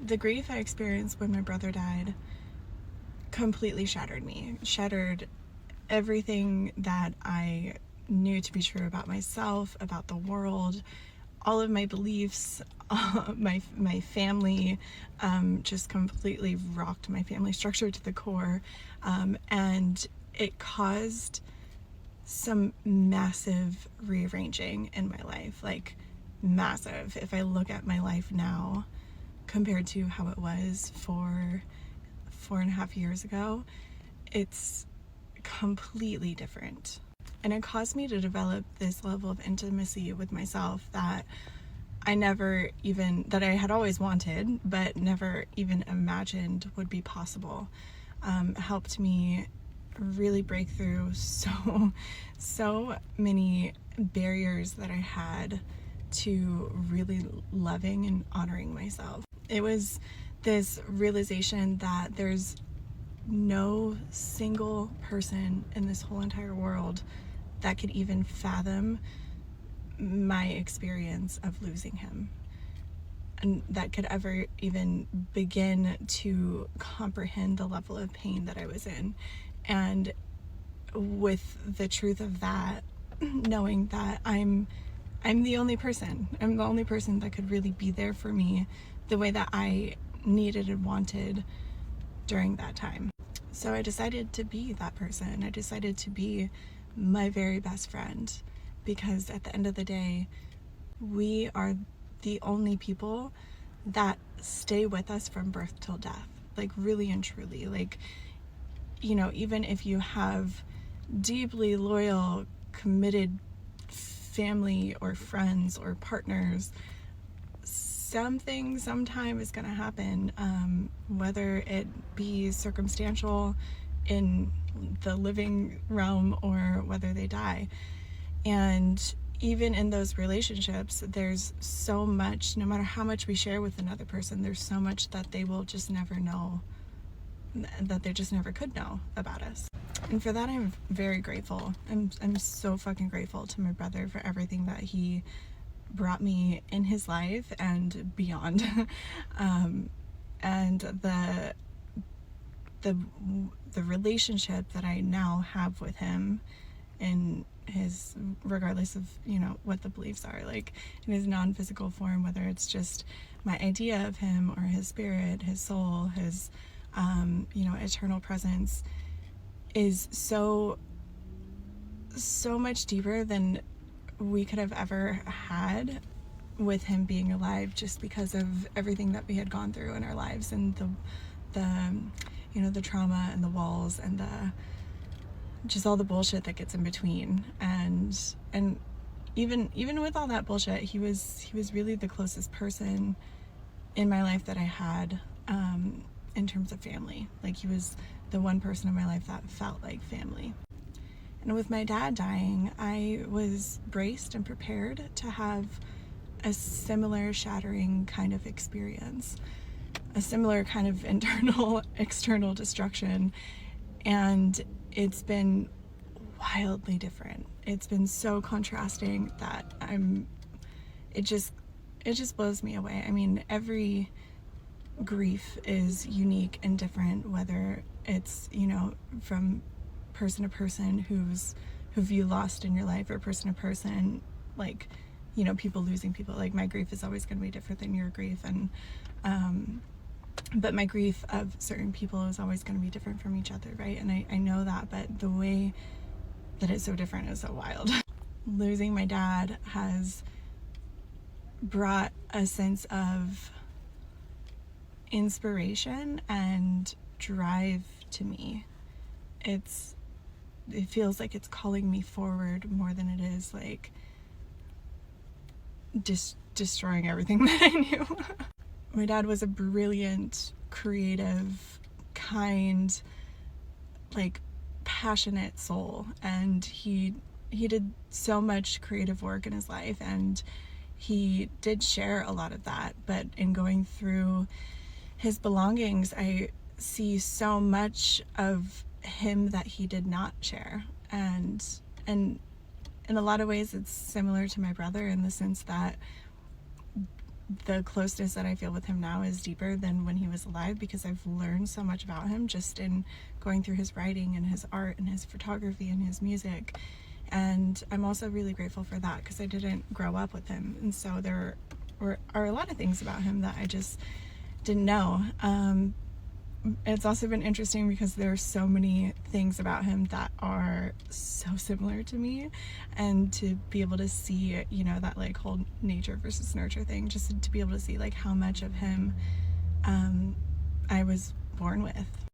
the grief I experienced when my brother died completely shattered me, shattered everything that I knew to be true about myself, about the world, all of my beliefs, my family, just completely rocked my family structure to the core, and it caused some massive rearranging in my life, like massive. If I look at my life now compared to how it was 4.5 years ago, it's completely different. And it caused me to develop this level of intimacy with myself that I had always wanted, but never even imagined would be possible. Helped me really break through so many barriers that I had to really loving and honoring myself. It was this realization that there's no single person in this whole entire world that could even fathom my experience of losing him, and that could ever even begin to comprehend the level of pain that I was in. And with the truth of that, knowing that I'm the only person that could really be there for me the way that I needed and wanted during that time. So I decided to be that person. I decided to be my very best friend, because at the end of the day, we are the only people that stay with us from birth till death. Like, really and truly. Like, you know, even if you have deeply loyal, committed family or friends or partners, something sometime is going to happen, whether it be circumstantial in the living realm or whether they die. And even in those relationships, there's so much, no matter how much we share with another person, there's so much that they will just never know, that they just never could know about us. And for that, I'm very grateful. I'm so fucking grateful to my brother for everything that he brought me in his life and beyond. And the relationship that I now have with him, in his, regardless of, you know, what the beliefs are, like in his non-physical form, whether it's just my idea of him or his spirit, his soul, his you know, eternal presence, is so much deeper than we could have ever had with him being alive, just because of everything that we had gone through in our lives, and the you know, the trauma and the walls and the just all the bullshit that gets in between. And even with all that bullshit, he was really the closest person in my life that I had, in terms of family. Like, he was the one person in my life that felt like family. And with my dad dying, I was braced and prepared to have a similar shattering kind of experience, a similar kind of internal, external destruction. And it's been wildly different. It's been so contrasting that it just blows me away. I mean, every grief is unique and different, whether it's, you know, from person to person who've you lost in your life, or person to person, like, you know, people losing people. Like, my grief is always going to be different than your grief, and but my grief of certain people is always going to be different from each other, right? And I know that, but the way that it's so different is so wild. Losing my dad has brought a sense of inspiration and drive to me. It feels like it's calling me forward more than it is like destroying everything that I knew. My dad was a brilliant, creative, kind, like, passionate soul, and he did so much creative work in his life, and he did share a lot of that. But in going through his belongings, I see so much of him that he did not share, and in a lot of ways it's similar to my brother, in the sense that the closeness that I feel with him now is deeper than when he was alive, because I've learned so much about him just in going through his writing and his art and his photography and his music. And I'm also really grateful for that, because I didn't grow up with him, and so there are a lot of things about him that I just didn't know. It's also been interesting because there are so many things about him that are so similar to me, and to be able to see, you know, that like whole nature versus nurture thing, just to be able to see like how much of him I was born with.